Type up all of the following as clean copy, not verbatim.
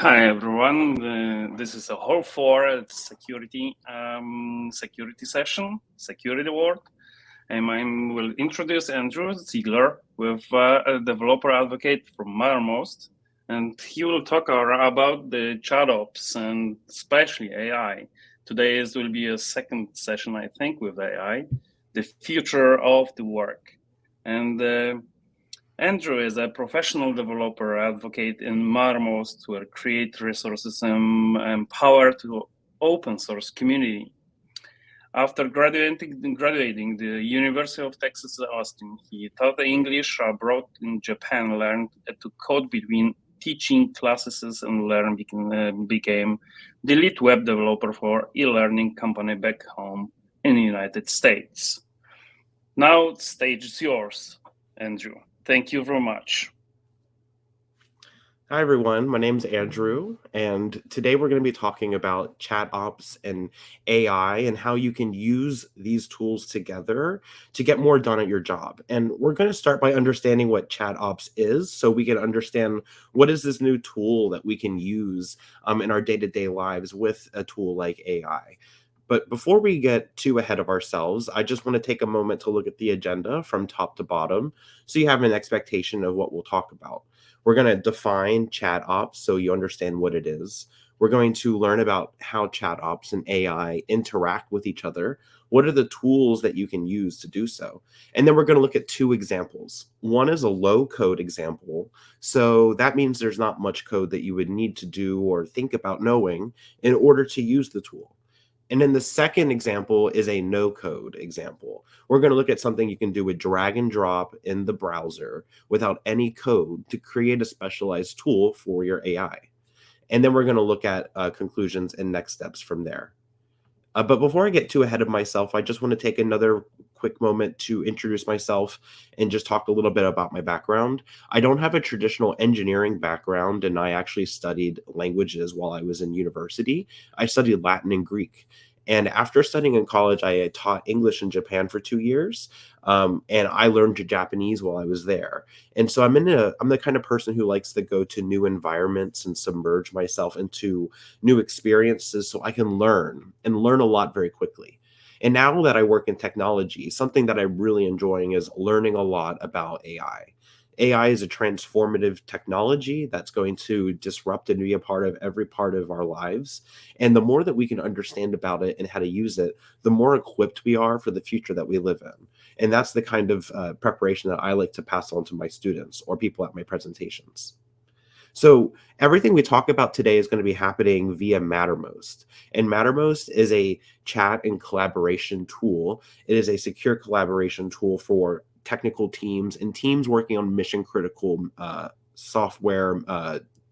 Hi everyone. This is a whole four security session, security world, and I will introduce Andrew Zigler, with a developer advocate from Mattermost, and he will talk about the ChatOps and especially AI. Today will be a second session, I think, with AI, the future of the work, and. Andrew is a professional developer advocate in Mattermost, where create resources and empower to open source community. After graduating the University of Texas Austin, he taught English abroad in Japan, learned to code between teaching classes and became the lead web developer for e-learning company back home in the United States. Now the stage is yours, Andrew. Thank you very much. Hi, everyone. My name is Andrew, and today we're going to be talking about ChatOps and AI and how you can use these tools together to get more done at your job. And we're going to start by understanding what ChatOps is so we can understand what is this new tool that we can use in our day-to-day lives with a tool like AI. But before we get too ahead of ourselves, I just want to take a moment to look at the agenda from top to bottom so you have an expectation of what we'll talk about. We're going to define ChatOps so you understand what it is. We're going to learn about how ChatOps and AI interact with each other. What are the tools that you can use to do so? And then we're going to look at two examples. One is a low code example. So that means there's not much code that you would need to do or think about knowing in order to use the tool. And then the second example is a no-code example. We're going to look at something you can do with drag and drop in the browser without any code to create a specialized tool for your AI. And then we're going to look at conclusions and next steps from there. But before I get too ahead of myself, I just want to take another quick moment to introduce myself and just talk a little bit about my background. I don't have a traditional engineering background, and I actually studied languages while I was in university. I studied Latin and Greek. And after studying in college, I had taught English in Japan for 2 years, and I learned Japanese while I was there. And so I'm the kind of person who likes to go to new environments and submerge myself into new experiences so I can learn and learn a lot very quickly. And now that I work in technology, something that I'm really enjoying is learning a lot about AI. AI is a transformative technology that's going to disrupt and be a part of every part of our lives. And the more that we can understand about it and how to use it, the more equipped we are for the future that we live in. And that's the kind of preparation that I like to pass on to my students or people at my presentations. So everything we talk about today is going to be happening via Mattermost. And Mattermost is a chat and collaboration tool. It is a secure collaboration tool for technical teams and teams working on mission critical software,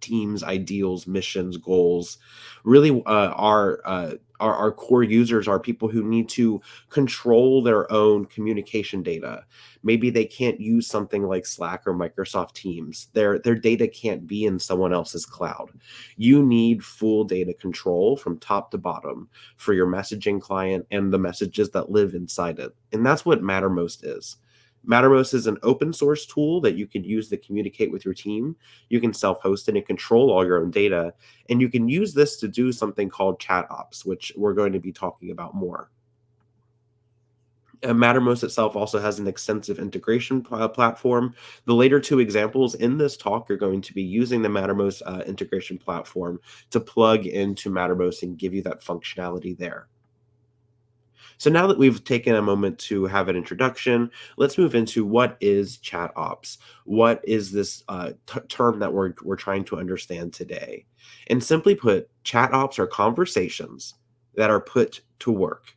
teams, ideals, missions, goals. Really, our core users are people who need to control their own communication data. Maybe they can't use something like Slack or Microsoft Teams. Their data can't be in someone else's cloud. You need full data control from top to bottom for your messaging client and the messages that live inside it. And that's what Mattermost is. Mattermost is an open source tool that you can use to communicate with your team. You can self-host it and control all your own data. And you can use this to do something called ChatOps, which we're going to be talking about more. Mattermost itself also has an extensive integration platform. The later two examples in this talk are going to be using the Mattermost integration platform to plug into Mattermost and give you that functionality there. So now that we've taken a moment to have an introduction, let's move into what is ChatOps. What is this term that we're trying to understand today? And simply put, ChatOps are conversations that are put to work.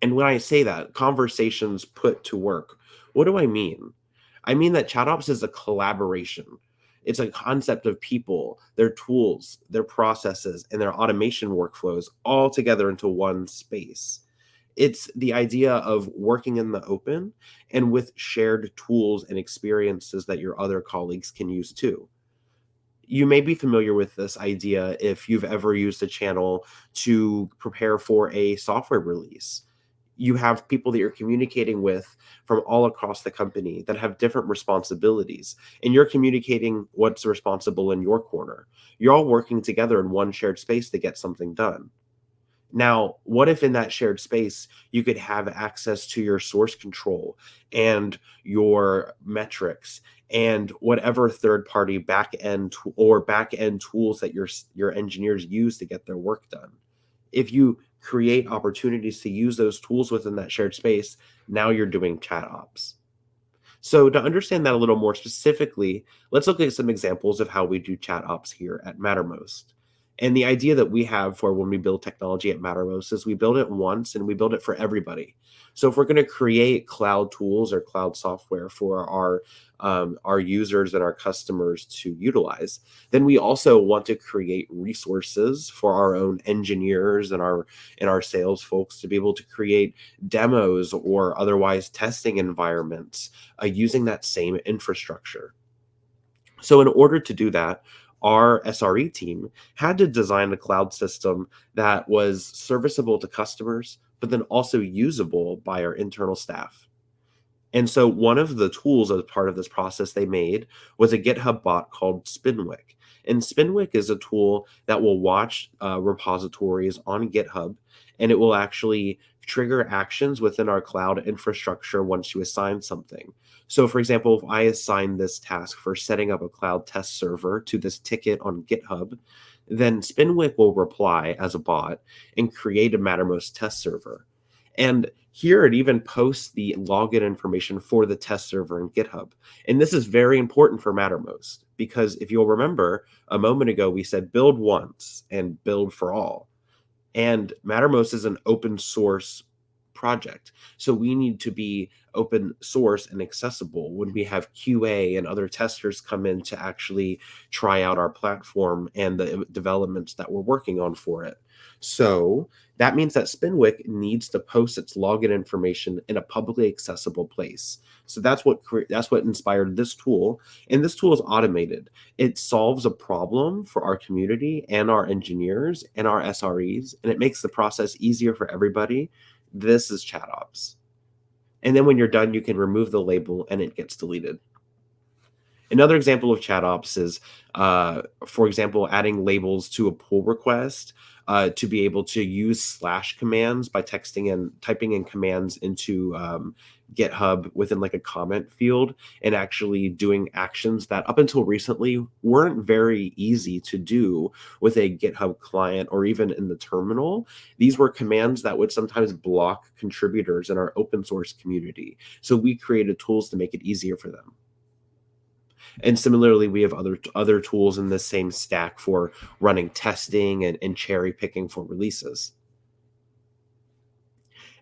And when I say that, conversations put to work, what do I mean? I mean that ChatOps is a collaboration. It's a concept of people, their tools, their processes, and their automation workflows all together into one space. It's the idea of working in the open and with shared tools and experiences that your other colleagues can use too. You may be familiar with this idea if you've ever used a channel to prepare for a software release. You have people that you're communicating with from all across the company that have different responsibilities, and you're communicating what's responsible in your corner. You're all working together in one shared space to get something done. Now, what if in that shared space you could have access to your source control and your metrics and whatever third-party back end tools that your engineers use to get their work done? If you create opportunities to use those tools within that shared space, now you're doing chat ops. So to understand that a little more specifically, let's look at some examples of how we do chat ops here at Mattermost. And the idea that we have for when we build technology at Mattermost is we build it once and we build it for everybody. So if we're going to create cloud tools or cloud software for our users and our customers to utilize, then we also want to create resources for our own engineers and our sales folks to be able to create demos or otherwise testing environments using that same infrastructure. So, in order to do that, our SRE team had to design a cloud system that was serviceable to customers, but then also usable by our internal staff. And so one of the tools as part of this process they made was a GitHub bot called Spinwick. And Spinwick is a tool that will watch repositories on GitHub, and it will actually trigger actions within our cloud infrastructure once you assign something. So, for example, if I assign this task for setting up a cloud test server to this ticket on GitHub, then Spinwick will reply as a bot and create a Mattermost test server. And here it even posts the login information for the test server in GitHub. And this is very important for Mattermost because if you'll remember a moment ago, we said build once and build for all. And Mattermost is an open source project. So we need to be open source and accessible when we have QA and other testers come in to actually try out our platform and the developments that we're working on for it. So that means that Spinwick needs to post its login information in a publicly accessible place. So that's what inspired this tool. And this tool is automated. It solves a problem for our community and our engineers and our SREs, and it makes the process easier for everybody. This is ChatOps. And then when you're done, you can remove the label and it gets deleted. Another example of ChatOps is, for example, adding labels to a pull request to be able to use / commands by typing in commands into GitHub within like a comment field and actually doing actions that up until recently weren't very easy to do with a GitHub client or even in the terminal. These were commands that would sometimes block contributors in our open source community. So we created tools to make it easier for them. And similarly, we have other tools in the same stack for running testing and cherry picking for releases.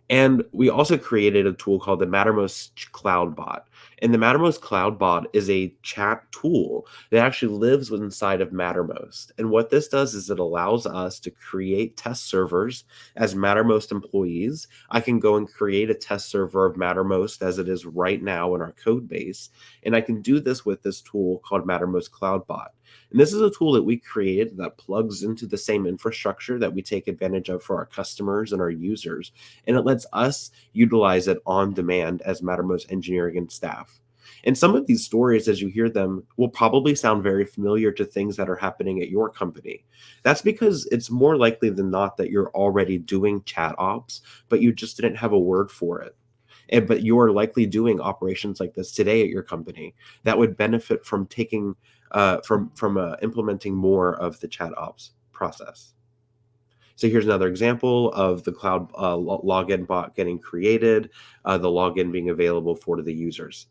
And we also created a tool called the Mattermost Cloud Bot. And the Mattermost Cloud Bot is a chat tool that actually lives inside of Mattermost. And what this does is it allows us to create test servers as Mattermost employees. I can go and create a test server of Mattermost as it is right now in our code base. And I can do this with this tool called Mattermost Cloud Bot. And this is a tool that we created that plugs into the same infrastructure that we take advantage of for our customers and our users. And it lets us utilize it on demand as Mattermost engineering and staff. And some of these stories, as you hear them, will probably sound very familiar to things that are happening at your company. That's because it's more likely than not that you're already doing chat ops, but you just didn't have a word for it. But you're likely doing operations like this today at your company that would benefit from implementing more of the chat ops process. So here's another example of the cloud login bot getting created, the login being available for the users.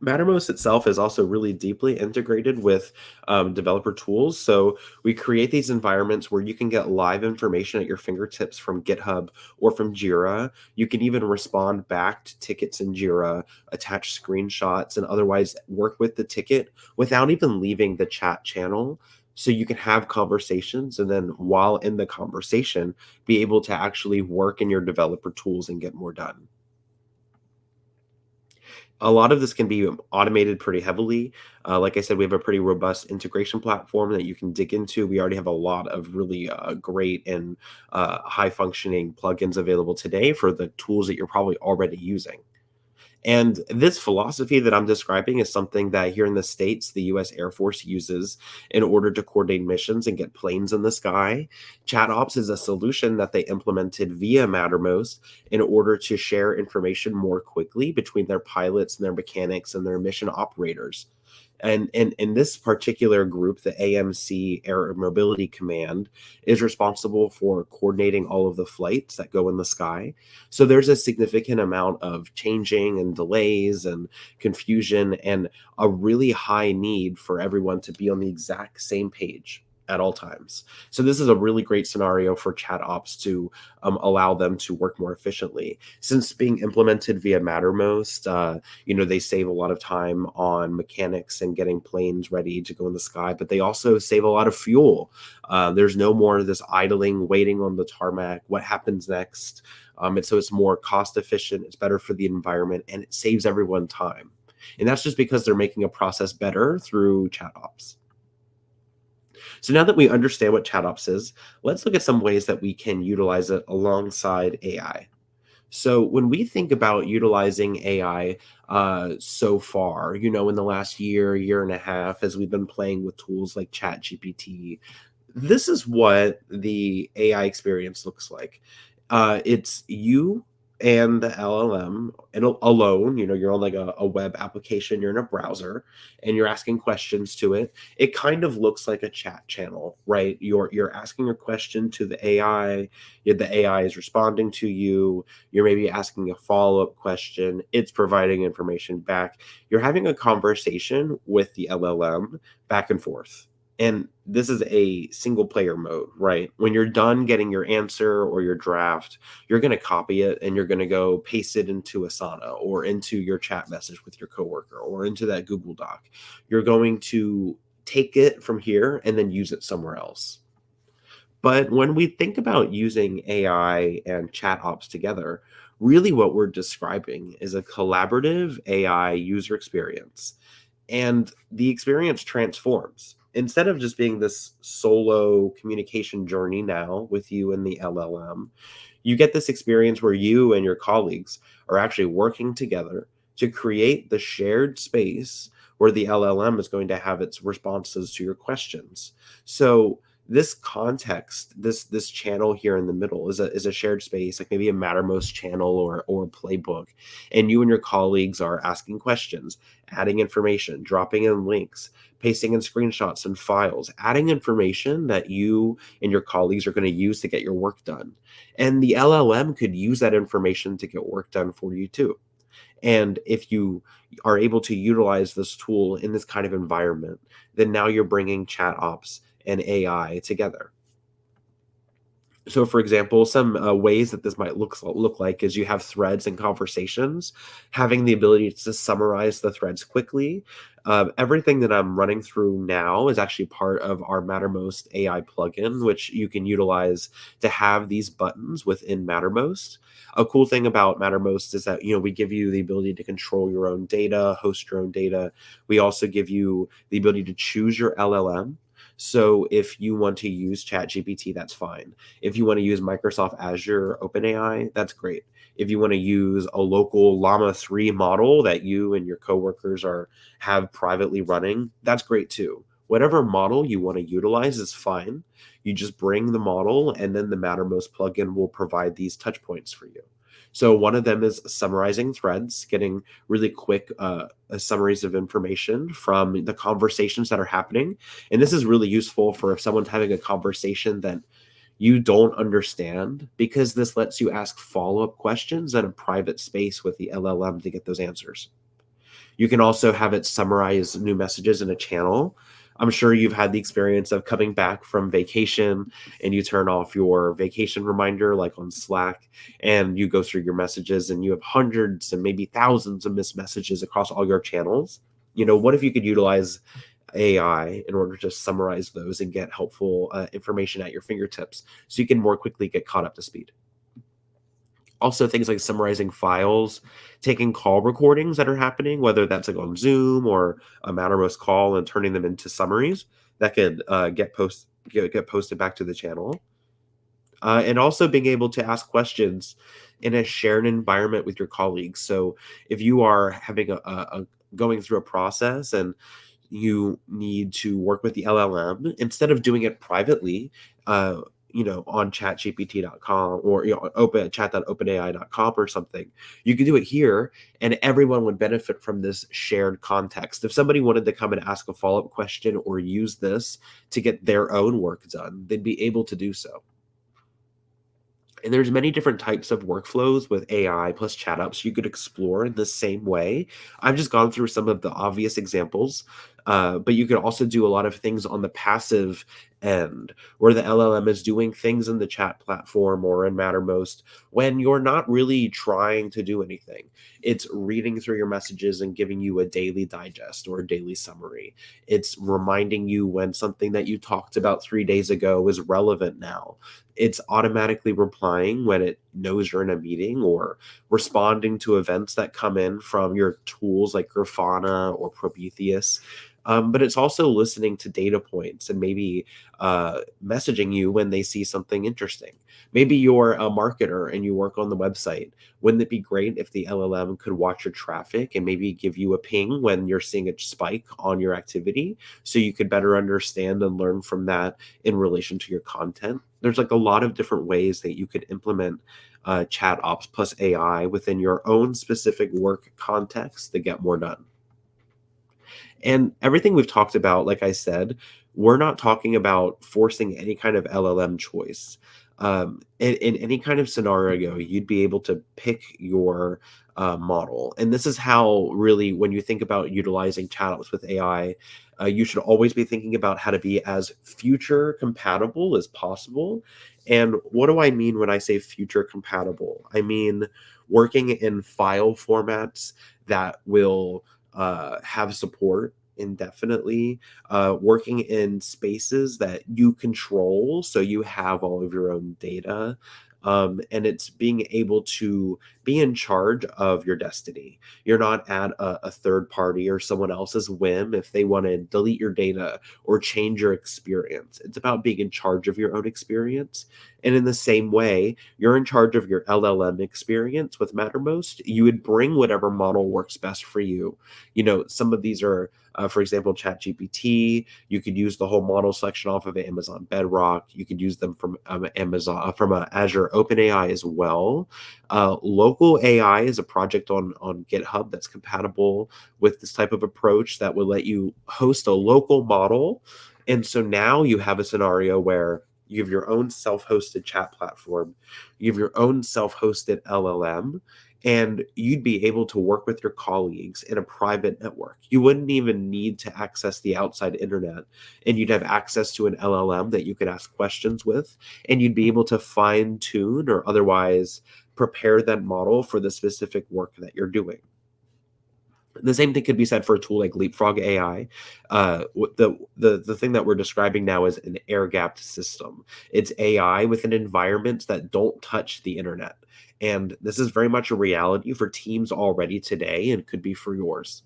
Mattermost itself is also really deeply integrated with developer tools. So we create these environments where you can get live information at your fingertips from GitHub or from Jira. You can even respond back to tickets in Jira, attach screenshots, and otherwise work with the ticket without even leaving the chat channel. So you can have conversations and then while in the conversation, be able to actually work in your developer tools and get more done. A lot of this can be automated pretty heavily. Like I said, we have a pretty robust integration platform that you can dig into. We already have a lot of really great and high functioning plugins available today for the tools that you're probably already using. And this philosophy that I'm describing is something that here in the States, the US Air Force uses in order to coordinate missions and get planes in the sky. ChatOps is a solution that they implemented via Mattermost in order to share information more quickly between their pilots and their mechanics and their mission operators. And in this particular group, the AMC Air Mobility Command is responsible for coordinating all of the flights that go in the sky. So there's a significant amount of changing and delays and confusion and a really high need for everyone to be on the exact same page at all times. So this is a really great scenario for ChatOps to allow them to work more efficiently. Since being implemented via Mattermost, they save a lot of time on mechanics and getting planes ready to go in the sky, but they also save a lot of fuel. There's no more of this idling, waiting on the tarmac. What happens next? And so it's more cost efficient, it's better for the environment, and it saves everyone time. And that's just because they're making a process better through ChatOps. So now that we understand what ChatOps is, let's look at some ways that we can utilize it alongside AI. So when we think about utilizing AI so far, in the last year and a half, as we've been playing with tools like ChatGPT, this is what the AI experience looks like. It's you and the LLM and alone. You're on like a web application, you're in a browser, and you're asking questions to it. It kind of looks like a chat channel, right? You're asking a question to the AI. The AI is responding to you. You're maybe asking a follow-up question. It's providing information back. You're having a conversation with the LLM back and forth. And this is a single player mode, right? When you're done getting your answer or your draft, you're going to copy it and you're going to go paste it into Asana or into your chat message with your coworker or into that Google Doc. You're going to take it from here and then use it somewhere else. But when we think about using AI and chat ops together, really what we're describing is a collaborative AI user experience, and the experience transforms. Instead of just being this solo communication journey now with you and the LLM, you get this experience where you and your colleagues are actually working together to create the shared space where the LLM is going to have its responses to your questions. So this context, this channel here in the middle is a shared space, like maybe a Mattermost channel or a playbook, and you and your colleagues are asking questions, adding information, dropping in links, pasting in screenshots and files, adding information that you and your colleagues are going to use to get your work done. And the LLM could use that information to get work done for you too. And if you are able to utilize this tool in this kind of environment, then now you're bringing chat ops and AI together. So, for example, some ways that this might look like is you have threads and conversations, having the ability to summarize the threads quickly. Everything that I'm running through now is actually part of our Mattermost AI plugin, which you can utilize to have these buttons within Mattermost. A cool thing about Mattermost is that we give you the ability to control your own data, host your own data. We also give you the ability to choose your LLM. So if you want to use ChatGPT, that's fine. If you want to use Microsoft Azure OpenAI, that's great. If you want to use a local Llama 3 model that you and your coworkers have privately running, that's great too. Whatever model you want to utilize is fine. You just bring the model, and then the Mattermost plugin will provide these touch points for you. So one of them is summarizing threads, getting really quick summaries of information from the conversations that are happening. And this is really useful for if someone's having a conversation that you don't understand, because this lets you ask follow-up questions in a private space with the LLM to get those answers. You can also have it summarize new messages in a channel. I'm sure you've had the experience of coming back from vacation and you turn off your vacation reminder, like on Slack, and you go through your messages and you have hundreds and maybe thousands of missed messages across all your channels. What if you could utilize AI in order to summarize those and get helpful information at your fingertips so you can more quickly get caught up to speed? Also, things like summarizing files, taking call recordings that are happening, whether that's like on Zoom or a Mattermost call, and turning them into summaries that could get posted back to the channel. And also being able to ask questions in a shared environment with your colleagues. So if you are having going through a process and you need to work with the LLM, instead of doing it privately, uh, on chatgpt.com or open chat.openai.com or something, you can do it here, and everyone would benefit from this shared context. If somebody wanted to come and ask a follow-up question or use this to get their own work done, they'd be able to do so. And there's many different types of workflows with AI plus ChatOps you could explore in the same way. I've just gone through some of the obvious examples, but you could also do a lot of things on the passive end, where the LLM is doing things in the chat platform or in Mattermost when you're not really trying to do anything. It's reading through your messages and giving you a daily digest or a daily summary. It's reminding you when something that you talked about 3 days ago is relevant now. It's automatically replying when it knows you're in a meeting, or responding to events that come in from your tools like Grafana or Prometheus. But it's also listening to data points and maybe messaging you when they see something interesting. Maybe you're a marketer and you work on the website. Wouldn't it be great if the LLM could watch your traffic and maybe give you a ping when you're seeing a spike on your activity, so you could better understand and learn from that in relation to your content? There's like a lot of different ways that you could implement chat ops plus AI within your own specific work context to get more done. And everything we've talked about, like I said, we're not talking about forcing any kind of LLM choice. In any kind of scenario, you'd be able to pick your model. And this is how, really, when you think about utilizing chatbots with AI, you should always be thinking about how to be as future compatible as possible. And what do I mean when I say future compatible? I mean working in file formats that will have support indefinitely, working in spaces that you control, so you have all of your own data. And it's being able to be in charge of your destiny. You're not at a third party or someone else's whim if they want to delete your data or change your experience. It's about being in charge of your own experience. And in the same way, you're in charge of your LLM experience with Mattermost. You would bring whatever model works best for you. Some of these are, for example, ChatGPT. You could use the whole model selection off of Amazon Bedrock. You could use them from Azure OpenAI as well. Local AI is a project on GitHub that's compatible with this type of approach that will let you host a local model. And so now you have a scenario where you have your own self-hosted chat platform, you have your own self-hosted LLM, and you'd be able to work with your colleagues in a private network. You wouldn't even need to access the outside internet, and you'd have access to an LLM that you could ask questions with, and you'd be able to fine tune or otherwise prepare that model for the specific work that you're doing. The same thing could be said for a tool like Leapfrog AI. The thing that we're describing now is an air-gapped system. It's AI within environments that don't touch the internet. And this is very much a reality for teams already today, and could be for yours.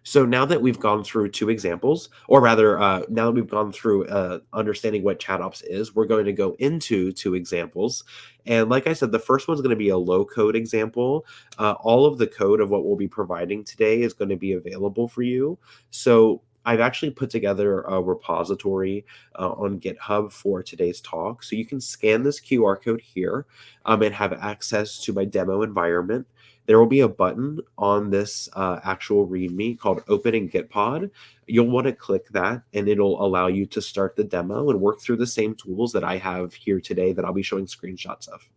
So now that we've gone through two examples, or rather, now that we've gone through understanding what ChatOps is, we're going to go into two examples. And like I said, the first one's going to be a low-code example. All of the code of what we'll be providing today is going to be available for you. So I've actually put together a repository on GitHub for today's talk. So you can scan this QR code here and have access to my demo environment. There will be a button on this actual README called Open in Gitpod. You'll want to click that, and it'll allow you to start the demo and work through the same tools that I have here today that I'll be showing screenshots of.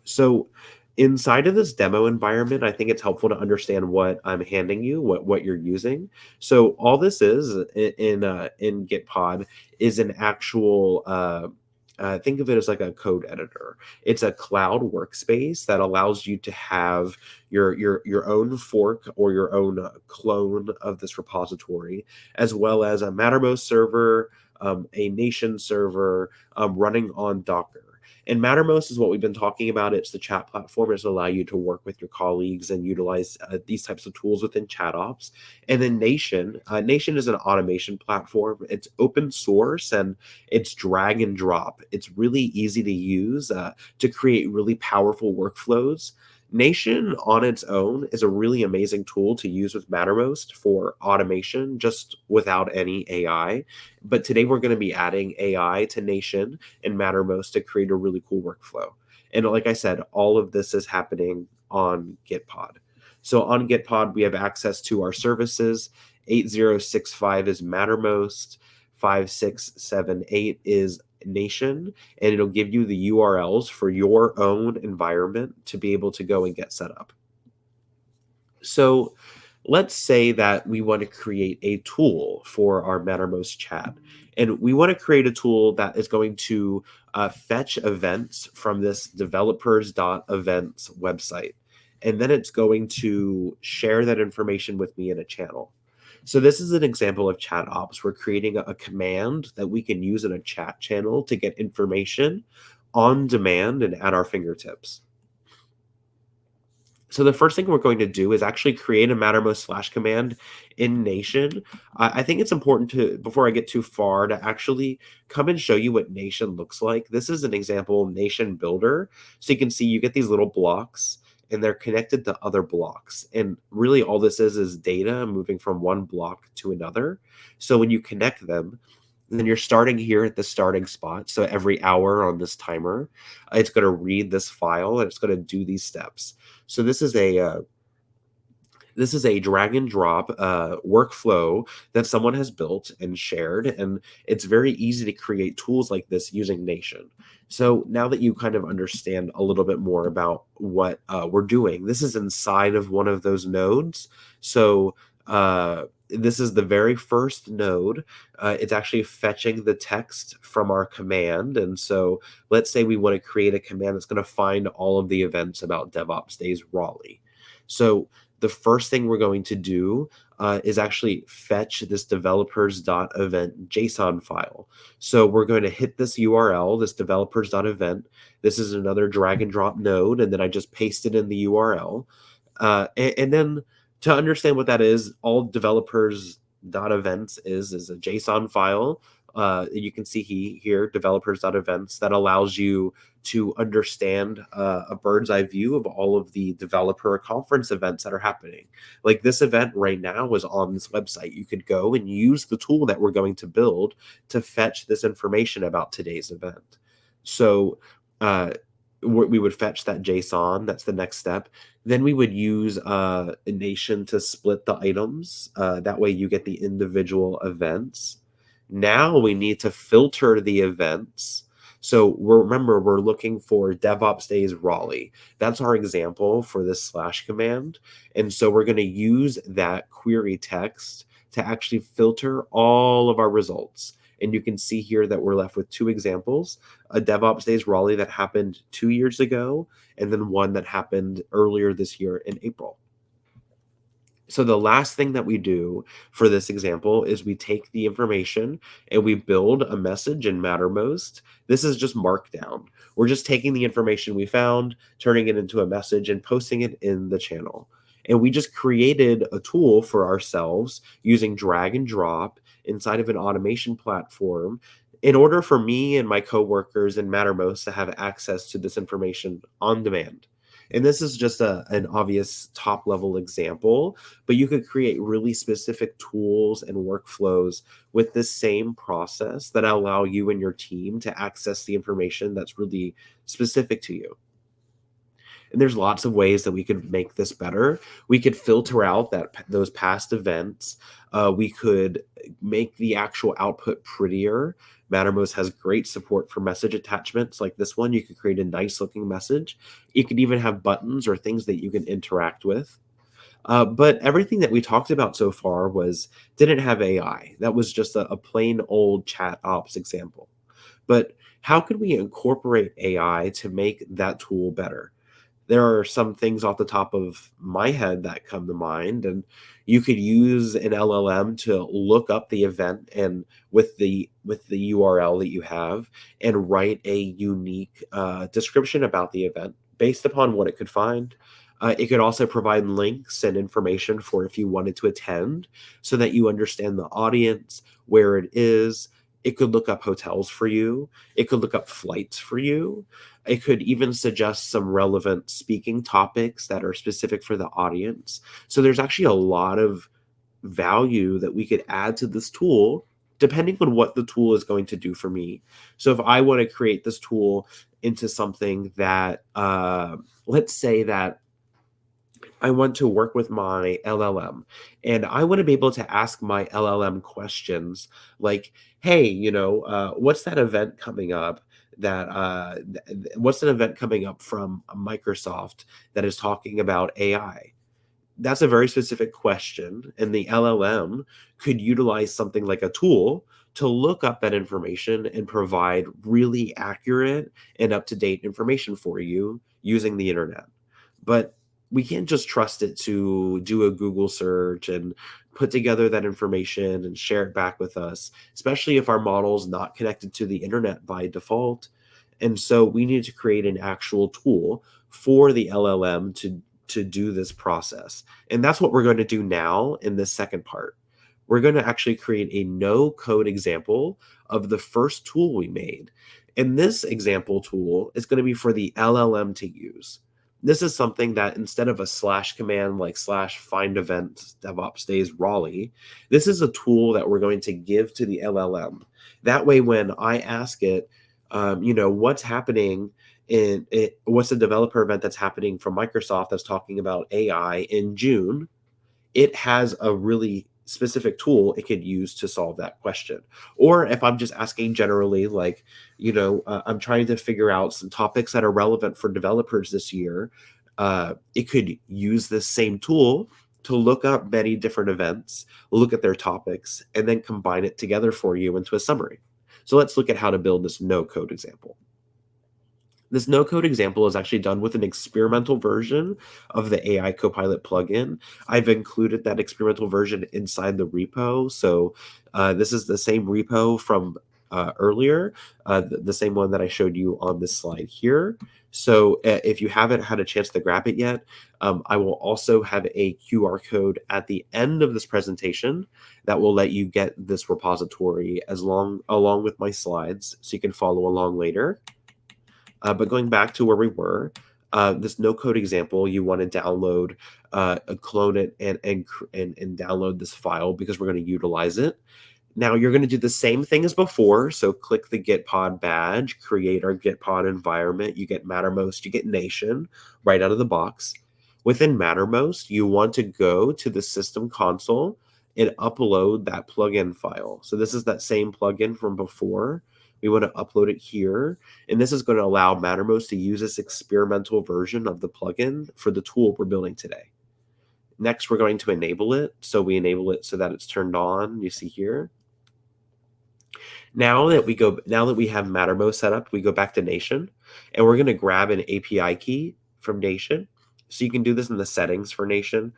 So inside of this demo environment, I think it's helpful to understand what I'm handing you, what you're using. So all this is in Gitpod is an actual think of it as like a code editor. It's a cloud workspace that allows you to have your own fork or your own clone of this repository, as well as a Mattermost server, a Nation server running on Docker. And Mattermost is what we've been talking about. It's the chat platform. It's allow you to work with your colleagues and utilize these types of tools within ChatOps. And then Nation is an automation platform. It's open source and it's drag and drop. It's really easy to use to create really powerful workflows. Nation on its own is a really amazing tool to use with Mattermost for automation, just without any AI. But today we're going to be adding AI to Nation and Mattermost to create a really cool workflow. And like I said, all of this is happening on Gitpod. So on Gitpod, we have access to our services. 8065 is Mattermost, 5678 is Nation, and it'll give you the URLs for your own environment to be able to go and get set up. So let's say that we want to create a tool for our Mattermost chat, and we want to create a tool that is going to fetch events from this developers.events website. And then it's going to share that information with me in a channel. So this is an example of ChatOps. We're creating a command that we can use in a chat channel to get information on demand and at our fingertips. So the first thing we're going to do is actually create a Mattermost slash command in Nation. I think it's important to, before I get too far, to actually come and show you what Nation looks like. This is an example Nation builder. So you can see you get these little blocks and they're connected to other blocks. And really all this is data moving from one block to another. So when you connect them, then you're starting here at the starting spot. So every hour on this timer, it's going to read this file and it's going to do these steps. So this is a drag and drop workflow that someone has built and shared, and it's very easy to create tools like this using Nation. So now that you kind of understand a little bit more about what we're doing, this is inside of one of those nodes. So this is the very first node. It's actually fetching the text from our command. And so let's say we want to create a command that's going to find all of the events about DevOps Days Raleigh. So the first thing we're going to do is actually fetch this developers.event JSON file. So we're going to hit this URL, this developers.event. This is another drag and drop node, and then I just pasted in the URL. And then to understand what that is, all developers.events is a JSON file. You can see here, developers.events, that allows you to understand a bird's eye view of all of the developer conference events that are happening. Like this event right now was on this website. You could go and use the tool that we're going to build to fetch this information about today's event. So we would fetch that JSON. That's the next step. Then we would use Nation to split the items. That way you get the individual events. Now we need to filter the events. So remember, we're looking for DevOps Days Raleigh. That's our example for this slash command. And so we're going to use that query text to actually filter all of our results. And you can see here that we're left with two examples, a DevOps Days Raleigh that happened 2 years ago, and then one that happened earlier this year in April. So the last thing that we do for this example is we take the information and we build a message in Mattermost. This is just Markdown. We're just taking the information we found, turning it into a message and posting it in the channel. And we just created a tool for ourselves using drag and drop inside of an automation platform in order for me and my coworkers in Mattermost to have access to this information on demand. And this is just an obvious top level example, but you could create really specific tools and workflows with the same process that allow you and your team to access the information that's really specific to you. And there's lots of ways that we could make this better. We could filter out those past events. We could make the actual output prettier. Mattermost has great support for message attachments like this one. You could create a nice looking message. You could even have buttons or things that you can interact with. But everything that we talked about so far didn't have AI. That was just a plain old ChatOps example. But how could we incorporate AI to make that tool better? there are some things off the top of my head that come to mind, and you could use an LLM to look up the event and with the URL that you have and write a unique description about the event based upon what it could find. It could also provide links and information for if you wanted to attend so that you understand the audience, where it is. It could look up hotels for you. It could look up flights for you. It could even suggest some relevant speaking topics that are specific for the audience. So there's actually a lot of value that we could add to this tool depending on what the tool is going to do for me. So if I want to create this tool into something that, let's say that I want to work with my LLM and I want to be able to ask my LLM questions like, hey, what's that event coming up what's an event coming up from Microsoft that is talking about AI? That's a very specific question, and the LLM could utilize something like a tool to look up that information and provide really accurate and up-to-date information for you using the internet. But we can't just trust it to do a Google search and put together that information and share it back with us, especially if our model's not connected to the internet by default. And so we need to create an actual tool for the LLM to do this process. And that's what we're going to do now in this second part. We're going to actually create a no code example of the first tool we made. And this example tool is going to be for the LLM to use. This is something that instead of a slash command like slash find event DevOps days Raleigh, this is a tool that we're going to give to the LLM. That way, when I ask it, what's happening what's the developer event that's happening from Microsoft that's talking about AI in June, it has a really specific tool it could use to solve that question. Or if I'm just asking generally, like, I'm trying to figure out some topics that are relevant for developers this year, it could use this same tool to look up many different events, look at their topics, and then combine it together for you into a summary. So let's look at how to build this no code example. This no code example is actually done with an experimental version of the AI Copilot plugin. I've included that experimental version inside the repo. So this is the same repo from earlier, the same one that I showed you on this slide here. So if you haven't had a chance to grab it yet, I will also have a QR code at the end of this presentation that will let you get this repository along with my slides so you can follow along later. But going back to where we were, this no code example, you want to download, clone it, and download this file because we're going to utilize it. Now you're going to do the same thing as before. So click the Gitpod badge, create our Gitpod environment. You get Mattermost, you get Nation right out of the box. Within Mattermost, you want to go to the system console and upload that plugin file. So this is that same plugin from before. We want to upload it here. And this is going to allow Mattermost to use this experimental version of the plugin for the tool we're building today. Next, we're going to enable it. So we enable it so that it's turned on. You see here. Now that we have Mattermost set up, we go back to Nation, and we're going to grab an API key from Nation. So you can do this in the settings for Nation.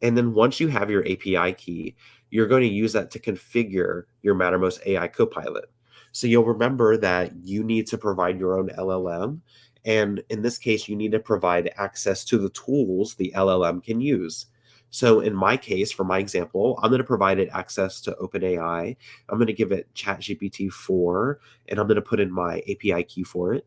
And then once you have your API key, you're going to use that to configure your Mattermost AI Copilot. So you'll remember that you need to provide your own LLM. And in this case, you need to provide access to the tools the LLM can use. So in my case, for my example, I'm going to provide it access to OpenAI. I'm going to give it ChatGPT 4, and I'm going to put in my API key for it.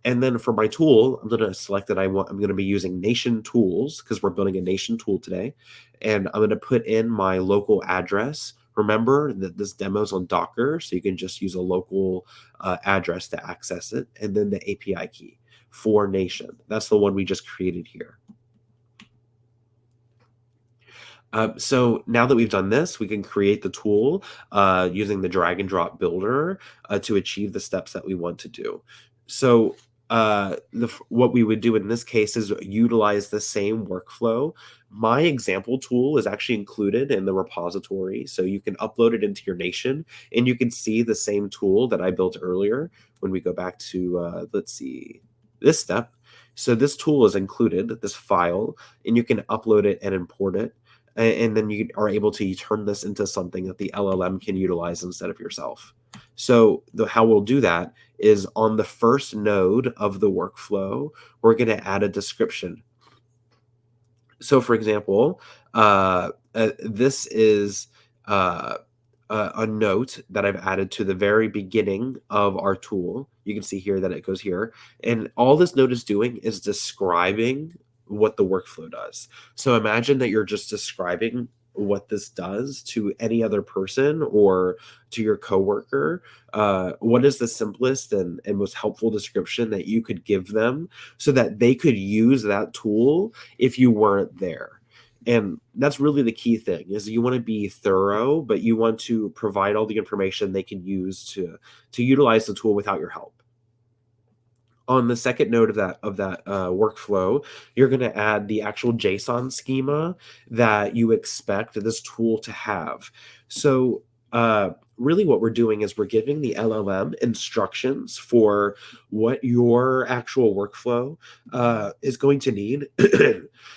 And then for my tool, I'm going to select that I'm going to be using Nation tools because we're building a Nation tool today. And I'm going to put in my local address. Remember that this demo is on Docker, so you can just use a local address to access it. And then the API key for Nation. That's the one we just created here. So now that we've done this, we can create the tool using the drag and drop builder to achieve the steps that we want to do. So what we would do in this case is utilize the same workflow. My example tool is actually included in the repository, so you can upload it into your Nation, and you can see the same tool that I built earlier. When we go back to, let's see, this step, So this tool is included, this file, and you can upload it and import it. And then you are able to turn this into something that the LLM can utilize instead of yourself. So how we'll do that is on the first node of the workflow, we're going to add a description. So for example, this is a note that I've added to the very beginning of our tool. You can see here that it goes here. And all this note is doing is describing what the workflow does. So imagine that you're just describing what this does to any other person or to your coworker. What is the simplest and most helpful description that you could give them so that they could use that tool if you weren't there? And that's really the key thing, is you want to be thorough, but you want to provide all the information they can use to utilize the tool without your help. On the second node of that workflow, you're going to add the actual JSON schema that you expect this tool to have. So really what we're doing is we're giving the LLM instructions for what your actual workflow is going to need,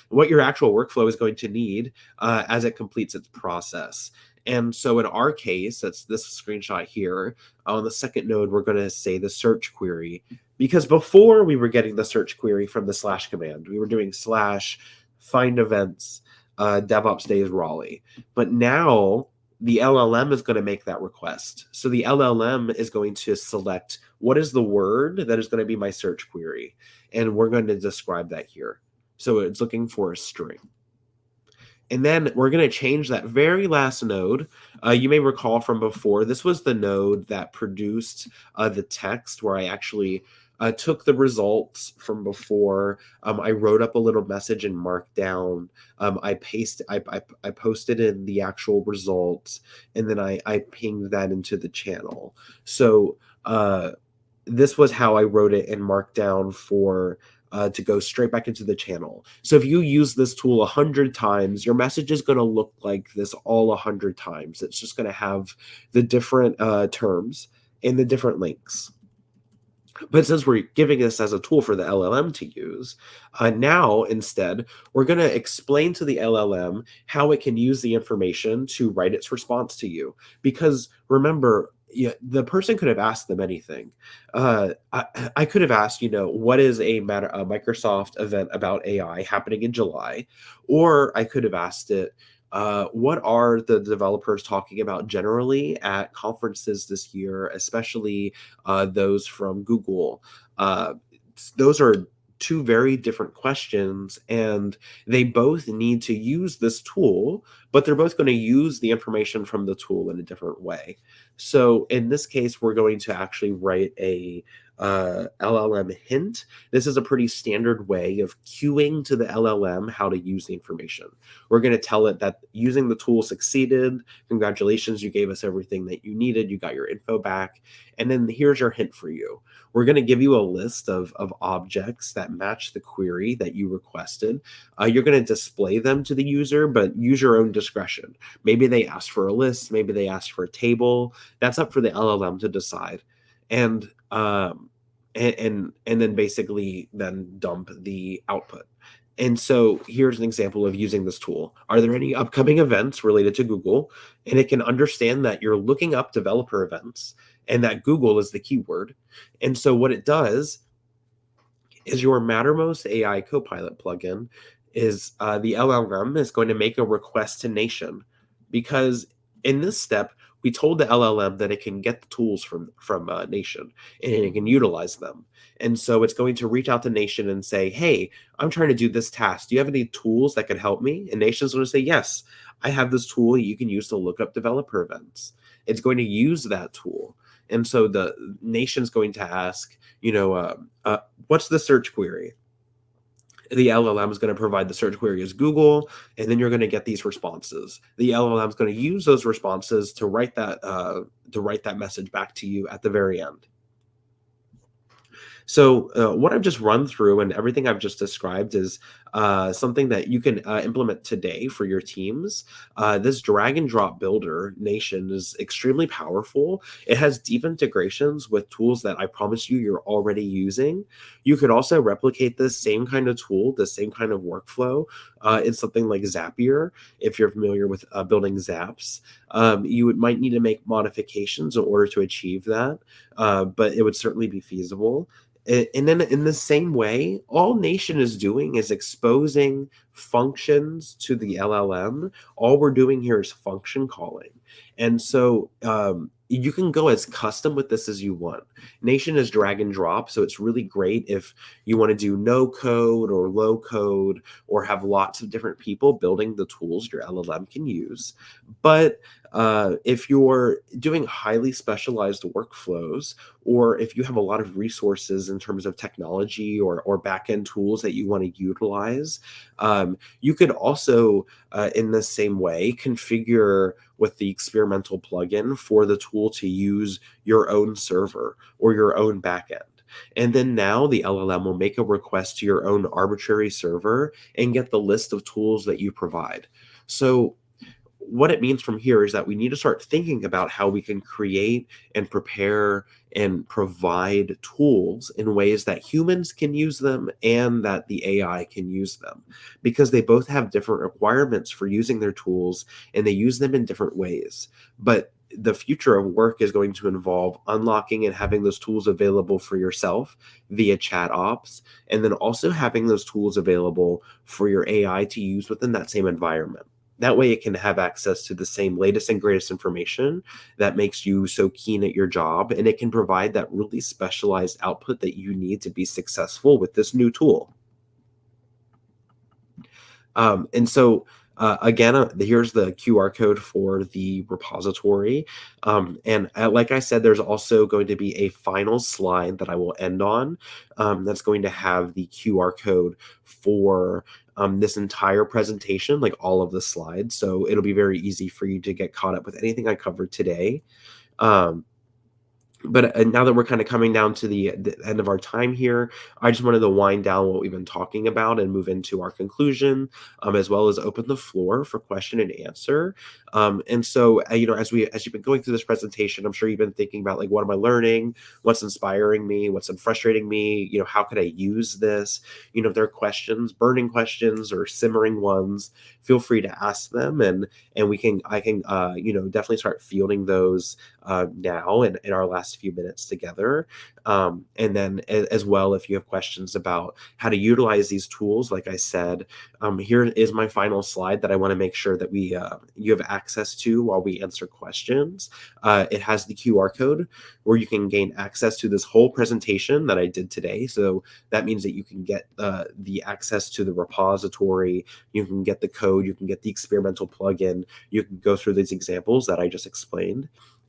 what your actual workflow is going to need as it completes its process. And so in our case, that's this screenshot here. On the second node, we're going to say the search query, because before we were getting the search query from the / command, we were doing / find events, DevOps days Raleigh. But now the LLM is going to make that request. So the LLM is going to select what is the word that is going to be my search query. And we're going to describe that here. So it's looking for a string. And then we're going to change that very last node. You may recall from before, this was the node that produced the text where I actually took the results from before. I wrote up a little message in Markdown. I posted in the actual results, and then I pinged that into the channel. So this was how I wrote it in Markdown for to go straight back into the channel. So if you use this tool 100 times, your message is going to look like this all 100 times. It's just going to have the different terms and the different links. But since we're giving this as a tool for the LLM to use, now instead, we're going to explain to the LLM how it can use the information to write its response to you. Because remember, the person could have asked them anything. I could have asked, what is a Microsoft event about AI happening in July? Or I could have asked it, what are the developers talking about generally at conferences this year, especially those from Google? Those are two very different questions, and they both need to use this tool, but they're both going to use the information from the tool in a different way. So in this case, we're going to actually write a LLM hint. This is a pretty standard way of cueing to the LLM how to use the information. We're going to tell it that using the tool succeeded. Congratulations, you gave us everything that you needed. You got your info back. And then here's your hint for you. We're going to give you a list of objects that match the query that you requested. You're going to display them to the user, but use your own discretion. Maybe they asked for a list. Maybe they asked for a table. That's up for the LLM to decide. And then basically then dump the output. And so here's an example of using this tool. Are there any upcoming events related to Google? And it can understand that you're looking up developer events and that Google is the keyword. And so what it does is your Mattermost AI Copilot plugin is the LLM is going to make a request to Nation, because in this step, we told the LLM that it can get the tools from Nation and it can utilize them. And so it's going to reach out to Nation and say, hey, I'm trying to do this task. Do you have any tools that could help me? And Nation's going to say, yes, I have this tool you can use to look up developer events. It's going to use that tool. And so the Nation's going to ask, what's the search query? The LLM is going to provide the search query as Google, and then you're going to get these responses. The LLM is going to use those responses to write that message back to you at the very end. So what I've just run through and everything I've just described is something that you can implement today for your teams. This drag and drop builder nation is extremely powerful. It has deep integrations with tools that I promise you're already using. You could also replicate this same kind of tool, the same kind of workflow in something like Zapier. If you're familiar with building Zaps, might need to make modifications in order to achieve that, but it would certainly be feasible. And then in the same way, all Nation is doing is exposing functions to the LLM. All we're doing here is function calling. And so you can go as custom with this as you want. Nation is drag and drop, so it's really great if you want to do no code or low code or have lots of different people building the tools your LLM can use. But if you're doing highly specialized workflows, or if you have a lot of resources in terms of technology or back-end tools that you want to utilize, you could also, in the same way, configure with the experimental plugin for the tool to use your own server or your own backend. And then now the LLM will make a request to your own arbitrary server and get the list of tools that you provide. So what it means from here is that we need to start thinking about how we can create and prepare and provide tools in ways that humans can use them and that the AI can use them, because they both have different requirements for using their tools and they use them in different ways. But the future of work is going to involve unlocking and having those tools available for yourself via ChatOps, and then also having those tools available for your AI to use within that same environment. That way it can have access to the same latest and greatest information that makes you so keen at your job, and it can provide that really specialized output that you need to be successful with this new tool. And so here's the QR code for the repository. Like I said, there's also going to be a final slide that I will end on that's going to have the QR code for this entire presentation, like all of the slides. So it'll be very easy for you to get caught up with anything I covered today. But now that we're kind of coming down to the end of our time here, I just wanted to wind down what we've been talking about and move into our conclusion, as well as open the floor for question and answer. And so, as you've been going through this presentation, I'm sure you've been thinking about, like, what am I learning? What's inspiring me? What's frustrating me? How could I use this? If there are questions, burning questions or simmering ones, feel free to ask them, and I can definitely start fielding those now in our last few minutes together. And then as well, if you have questions about how to utilize these tools, like I said, here is my final slide that I want to make sure that you have access to while we answer questions. It has the QR code where you can gain access to this whole presentation that I did today. So that means that you can get the access to the repository, you can get the code, you can get the experimental plugin, you can go through these examples that I just explained.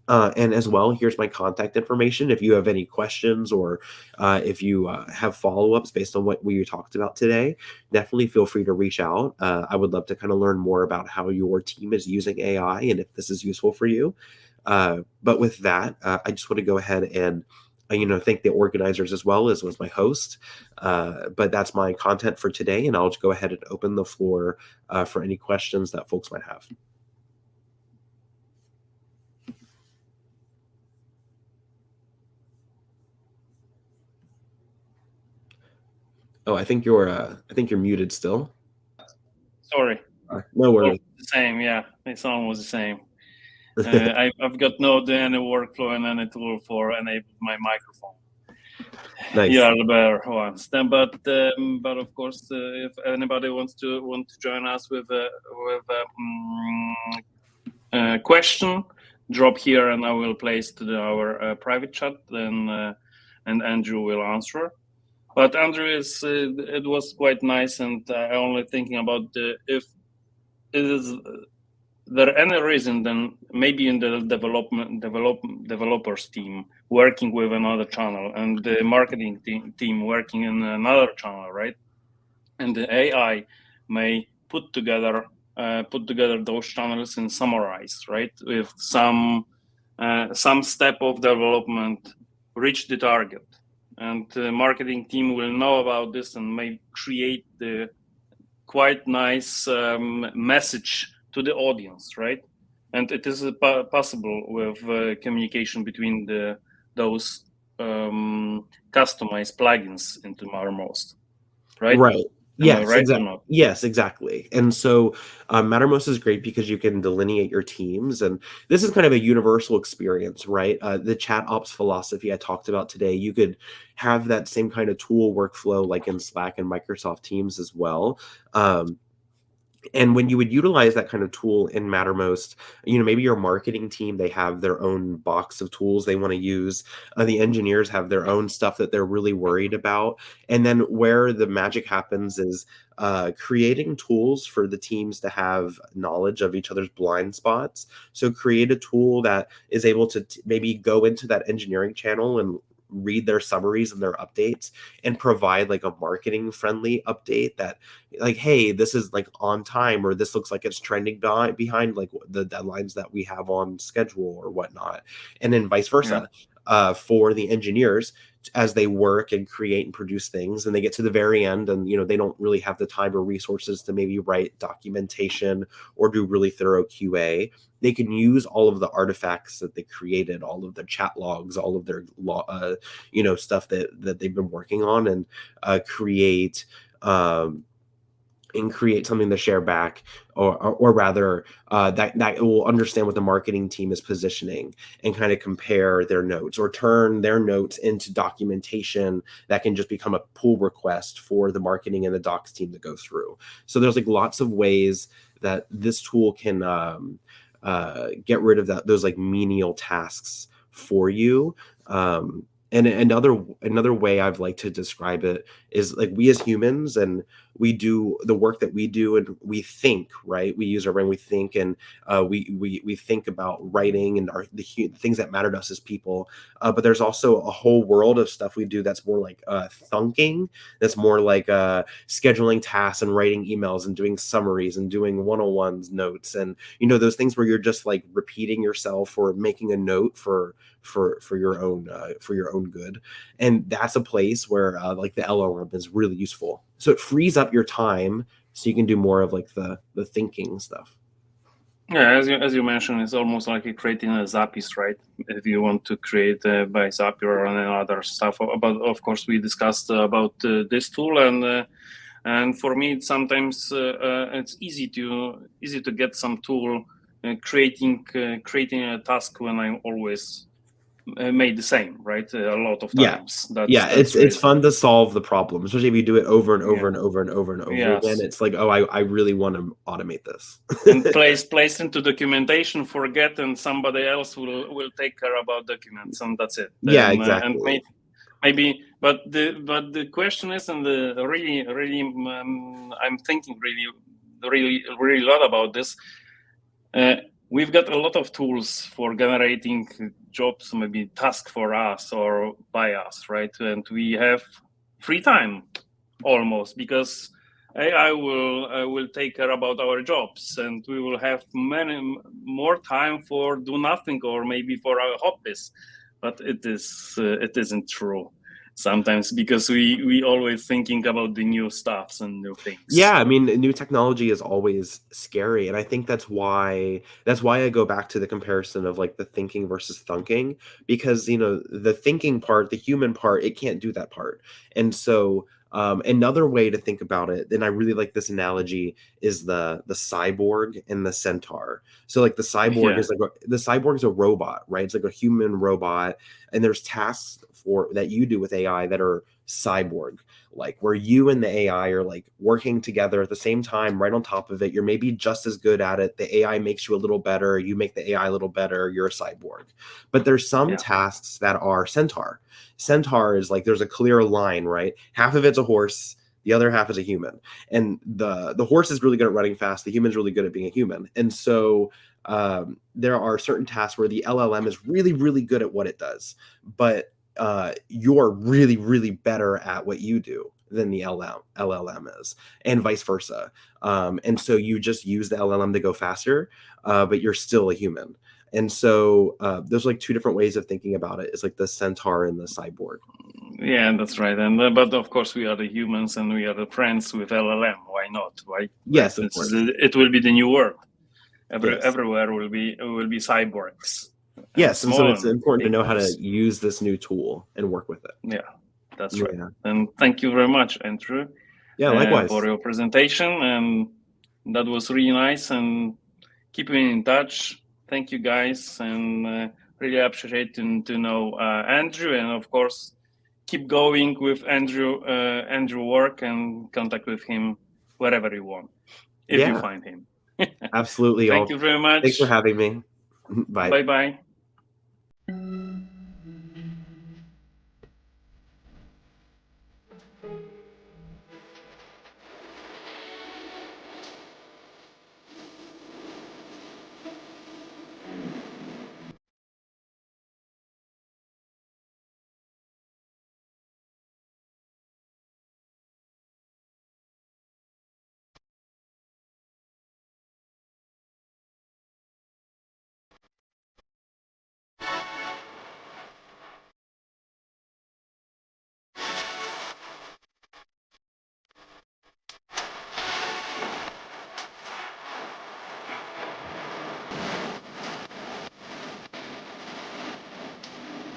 And as well, here's my contact information. If you have any questions or if you have follow-ups based on what we talked about today, definitely feel free to reach out. I would love to kind of learn more about how your team is using AI and if this is useful for you. But with that, I just want to go ahead and thank the organizers as well as was my host. But that's my content for today, and I'll just go ahead and open the floor for any questions that folks might have. Oh, I think you're muted still. Sorry. No worries. The same, yeah. It's almost the same. I've got any workflow and any tool for enable my microphone. Nice. You are the better ones. But of course, if anybody wants to join us with a question, drop here, and I will place to our private chat. And Andrew will answer. But Andrew it was quite nice, and I only thinking about if is there any reason then maybe in the developers team working with another channel and the marketing team working in another channel, right? And the AI may put together those channels and summarize, right? With some step of development reach the target. and the marketing team will know about this and may create the quite nice message to the audience, right? And it is possible with communication between those customized plugins into Mattermost, right? Right. Am I Yes, right or exactly. not? Yes, exactly. And so Mattermost is great because you can delineate your teams, and this is kind of a universal experience, right? The chat ops philosophy I talked about today, you could have that same kind of tool workflow like in Slack and Microsoft Teams as well. Um, and when you would utilize that kind of tool in Mattermost, maybe your marketing team, they have their own box of tools they want to use. The engineers have their own stuff that they're really worried about. And then where the magic happens is creating tools for the teams to have knowledge of each other's blind spots. So create a tool that is able to maybe go into that engineering channel and read their summaries and their updates and provide like a marketing friendly update that like, hey, this is like on time, or this looks like it's trending behind like the deadlines that we have on schedule or whatnot. And then vice Yeah. versa for the engineers as they work and create and produce things, and they get to the very end and they don't really have the time or resources to maybe write documentation or do really thorough QA. They can use all of the artifacts that they created, all of the chat logs, all of their stuff that they've been working on, and create um, create something to share back, or rather that will understand what the marketing team is positioning and kind of compare their notes or turn their notes into documentation that can just become a pull request for the marketing and the docs team to go through. So there's like lots of ways that this tool can get rid of those like menial tasks for you. And another way I've liked to describe it is like we as humans, and we do the work that we do, and we think, right? We use our brain, we think, and we think about writing and the things that matter to us as people. But there's also a whole world of stuff we do that's more like thunking, that's more like scheduling tasks and writing emails and doing summaries and doing one-on-ones notes, and those things where you're just like repeating yourself or making a note for your own good. And that's a place where like the LLM is really useful. So it frees up your time so you can do more of like the thinking stuff. Yeah, as you mentioned, it's almost like creating a Zapier, right? If you want to create by Zapier or any other stuff. But of course, we discussed about this tool, and for me, sometimes it's easy to get some tool creating a task when I'm always made the same, right? A lot of Yeah. times. Yeah, That's it's really fun to solve the problem, especially if you do it over and over yeah. and over and over and over again. Yes. It's like, oh, I really want to automate this. And place into documentation, forget, and somebody else will take care about documents, and that's it. Yeah, And exactly. maybe, but the question is, and the really I'm thinking really a lot about this. We've got a lot of tools for generating jobs, maybe task for us or by us, right? And we have free time almost, because AI will take care about our jobs, and we will have many more time for do nothing or maybe for our hobbies. But it isn't true sometimes, because we always thinking about the new stuffs and new Yeah, things. I mean, new technology is always scary, and I think that's why I go back to the comparison of like the thinking versus thunking, because the thinking part, the human part, it can't do that part. And so another way to think about it, and I really like this analogy, is the cyborg and the centaur. So like Yeah, the cyborg is a robot, right? It's like a human robot, and there's tasks for that you do with AI that are cyborg, like where you and the AI are like working together at the same time, right on top of it. You're maybe just as good at it. The AI makes you a little better. You make the AI a little better. You're a cyborg. But there's some yeah, tasks that are centaur. Centaur is like there's a clear line, right? Half of it's a horse. The other half is a human, and the horse is really good at running fast. The human's really good at being a human, and so there are certain tasks where the LLM is really, really good at what it does, but you're really, really better at what you do than the LLM is, and vice versa. And so you just use the LLM to go faster, but you're still a human. And so there's like two different ways of thinking about it. It's like the centaur and the cyborg. Yeah, that's right. And but of course, we are the humans, and we are the friends with LLM. Why not? Right? Yes, of course. It will be the new world. Yes. Everywhere will be cyborgs. Yes, and so Small it's and important to big know how to ones. use this new tool and work with it. Yeah, that's right. Yeah. And thank you very much, Andrew, Yeah, likewise. for your presentation. And that was really nice. And keep in touch. Thank you, guys, and really appreciate to know Andrew. And of course, keep going with Andrew work and contact with him wherever you want, if you Yeah, find him. absolutely. Thank you very Thanks for much. having me. Bye. Bye bye.